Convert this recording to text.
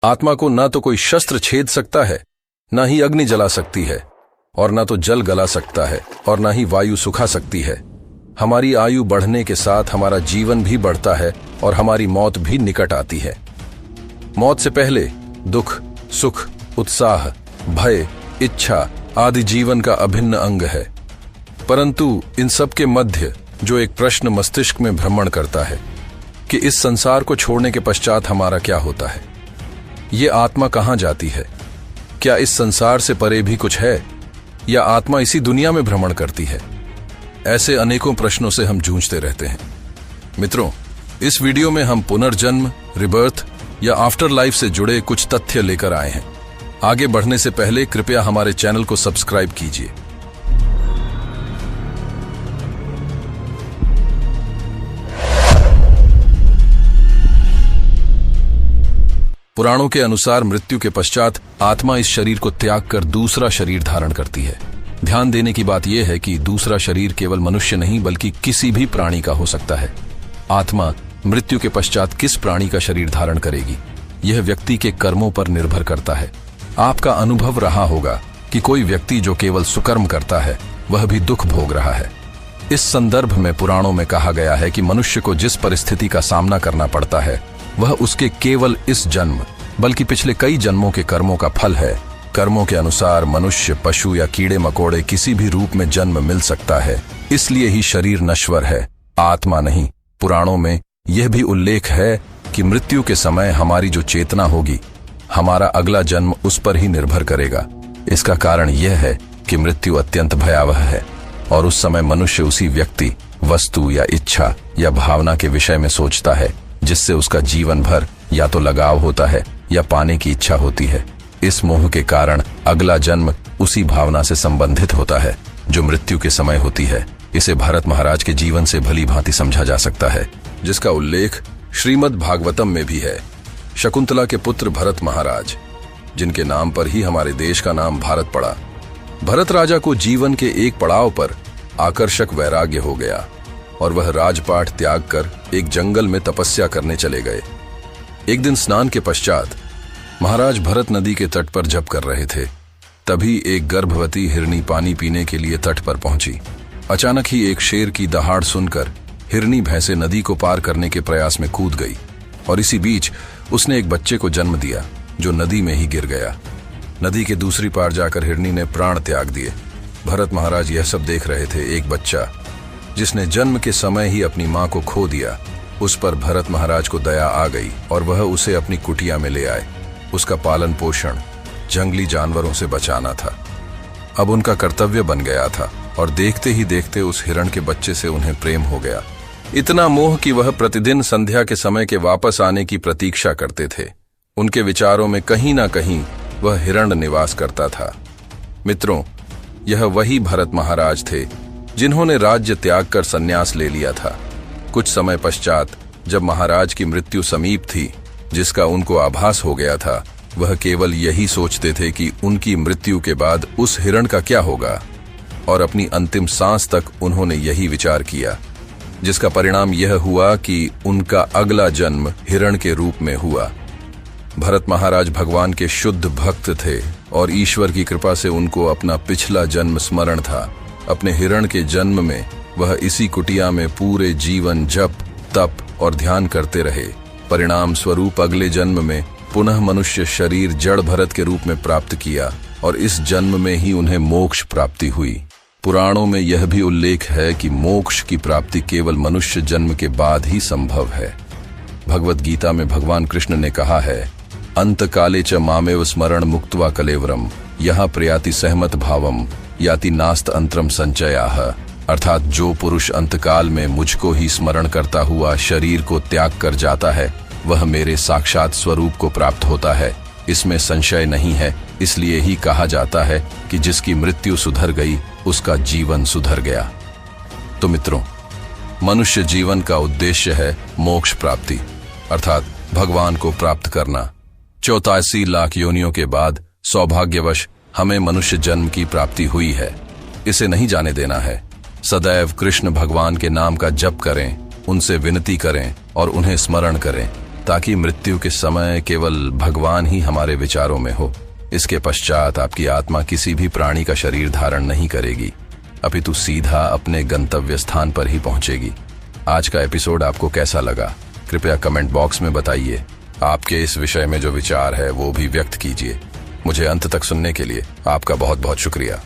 आत्मा को ना तो कोई शस्त्र छेद सकता है, ना ही अग्नि जला सकती है, और ना तो जल गला सकता है, और ना ही वायु सुखा सकती है। हमारी आयु बढ़ने के साथ हमारा जीवन भी बढ़ता है और हमारी मौत भी निकट आती है। मौत से पहले दुख, सुख, उत्साह, भय, इच्छा आदि जीवन का अभिन्न अंग है। परंतु इन सब के मध्य जो एक प्रश्न मस्तिष्क में भ्रमण करता है कि इस संसार को छोड़ने के पश्चात हमारा क्या होता है, ये आत्मा कहाँ जाती है, क्या इस संसार से परे भी कुछ है, या आत्मा इसी दुनिया में भ्रमण करती है? ऐसे अनेकों प्रश्नों से हम जूझते रहते हैं। मित्रों, इस वीडियो में हम पुनर्जन्म, रिबर्थ या आफ्टर लाइफ से जुड़े कुछ तथ्य लेकर आए हैं। आगे बढ़ने से पहले कृपया हमारे चैनल को सब्सक्राइब कीजिए। पुराणों के अनुसार मृत्यु के पश्चात आत्मा इस शरीर को त्याग कर दूसरा शरीर धारण करती है। ध्यान देने की बात यह है कि दूसरा शरीर केवल मनुष्य नहीं बल्कि किसी भी प्राणी का हो सकता है। आत्मा मृत्यु के पश्चात किस प्राणी का शरीर धारण करेगी, यह व्यक्ति के कर्मों पर निर्भर करता है। आपका अनुभव रहा होगा कि कोई व्यक्ति जो केवल सुकर्म करता है वह भी दुख भोग रहा है। इस संदर्भ में पुराणों में कहा गया है कि मनुष्य को जिस परिस्थिति का सामना करना पड़ता है वह उसके केवल इस जन्म बल्कि पिछले कई जन्मों के कर्मों का फल है। कर्मों के अनुसार मनुष्य, पशु या कीड़े मकोड़े किसी भी रूप में जन्म मिल सकता है, इसलिए ही शरीर नश्वर है, आत्मा नहीं। पुराणों में यह भी उल्लेख है कि मृत्यु के समय हमारी जो चेतना होगी, हमारा अगला जन्म उस पर ही निर्भर करेगा। इसका कारण यह है कि मृत्यु अत्यंत भयावह है और उस समय मनुष्य उसी व्यक्ति, वस्तु या इच्छा या भावना के विषय में सोचता है जिससे उसका जीवन भर या तो लगाव होता है या पाने की इच्छा होती है। इस मोह के कारण अगला जन्म उसी भावना से संबंधित होता है जो मृत्यु के समय होती है। इसे भरत महाराज के जीवन से भली भांति समझा जा सकता है, जिसका उल्लेख श्रीमद् भागवतम में भी है। शकुंतला के पुत्र भरत महाराज, जिनके नाम पर ही हमारे देश का नाम भारत पड़ा। भरत राजा को जीवन के एक पड़ाव पर आकर्षक वैराग्य हो गया और वह राजपाट त्याग कर एक जंगल में तपस्या करने चले गए। एक दिन स्नान के पश्चात महाराज भरत नदी के तट पर जप कर रहे थे। तभी एक गर्भवती हिरनी पानी पीने के लिए तट पर पहुंची। अचानक ही एक शेर की दहाड़ सुनकर हिरनी भैंसे नदी को पार करने के प्रयास में कूद गई और इसी बीच उसने एक बच्चे को जन्म दिया जो नदी में ही गिर गया। नदी के दूसरी पार जाकर हिरनी ने प्राण त्याग दिए। भरत महाराज यह सब देख रहे थे। एक बच्चा जिसने जन्म के समय ही अपनी मां को खो दिया, उस पर भरत महाराज को दया आ गई और वह उसे अपनी कुटिया में ले आए। उसका पालन पोषण जंगली जानवरों से बचाना था, अब उनका कर्तव्य बन गया था और देखते ही देखते उस हिरण के बच्चे से उन्हें प्रेम हो गया। इतना मोह कि वह प्रतिदिन संध्या के समय के वापस आने की प्रतीक्षा करते थे। उनके विचारों में कहीं ना कहीं वह हिरण निवास करता था। मित्रों, यह वही भरत महाराज थे जिन्होंने राज्य त्याग कर संन्यास ले लिया था। कुछ समय पश्चात जब महाराज की मृत्यु समीप थी, जिसका उनको आभास हो गया था, वह केवल यही सोचते थे कि उनकी मृत्यु के बाद उस हिरण का क्या होगा, और अपनी अंतिम सांस तक उन्होंने यही विचार किया, जिसका परिणाम यह हुआ कि उनका अगला जन्म हिरण के रूप में हुआ। भरत महाराज भगवान के शुद्ध भक्त थे और ईश्वर की कृपा से उनको अपना पिछला जन्म स्मरण था। अपने हिरण के जन्म में वह इसी कुटिया में पूरे जीवन जप, तप और ध्यान करते रहे। परिणाम स्वरूप अगले जन्म में पुनः मनुष्य शरीर जड़ भरत के रूप में प्राप्त किया और इस जन्म में ही उन्हें मोक्ष प्राप्ति हुई। पुराणों में यह भी उल्लेख है कि मोक्ष की प्राप्ति केवल मनुष्य जन्म के बाद ही संभव है। भगवत गीता में भगवान कृष्ण ने कहा है, अंत काले च मामेव स्मरण मुक्त्वा कलेवरम यहाँ प्रयाति सहमत भावम याति नास्त अंतरम संचयाः। अर्थात जो पुरुष अंतकाल में मुझको ही स्मरण करता हुआ शरीर को त्याग कर जाता है वह मेरे साक्षात स्वरूप को प्राप्त होता है, इसमें संशय नहीं है। इसलिए ही कहा जाता है कि जिसकी मृत्यु सुधर गई उसका जीवन सुधर गया। तो मित्रों, मनुष्य जीवन का उद्देश्य है मोक्ष प्राप्ति, अर्थात भगवान को प्राप्त करना। 84 लाख योनियों के बाद सौभाग्यवश हमें मनुष्य जन्म की प्राप्ति हुई है, इसे नहीं जाने देना है। सदैव कृष्ण भगवान के नाम का जप करें, उनसे विनती करें और उन्हें स्मरण करें ताकि मृत्यु के समय केवल भगवान ही हमारे विचारों में हो। इसके पश्चात आपकी आत्मा किसी भी प्राणी का शरीर धारण नहीं करेगी, अपितु सीधा अपने गंतव्य स्थान पर ही पहुंचेगी। आज का एपिसोड आपको कैसा लगा, कृपया कमेंट बॉक्स में बताइए। आपके इस विषय में जो विचार है वो भी व्यक्त कीजिए। मुझे अंत तक सुनने के लिए आपका बहुत बहुत शुक्रिया।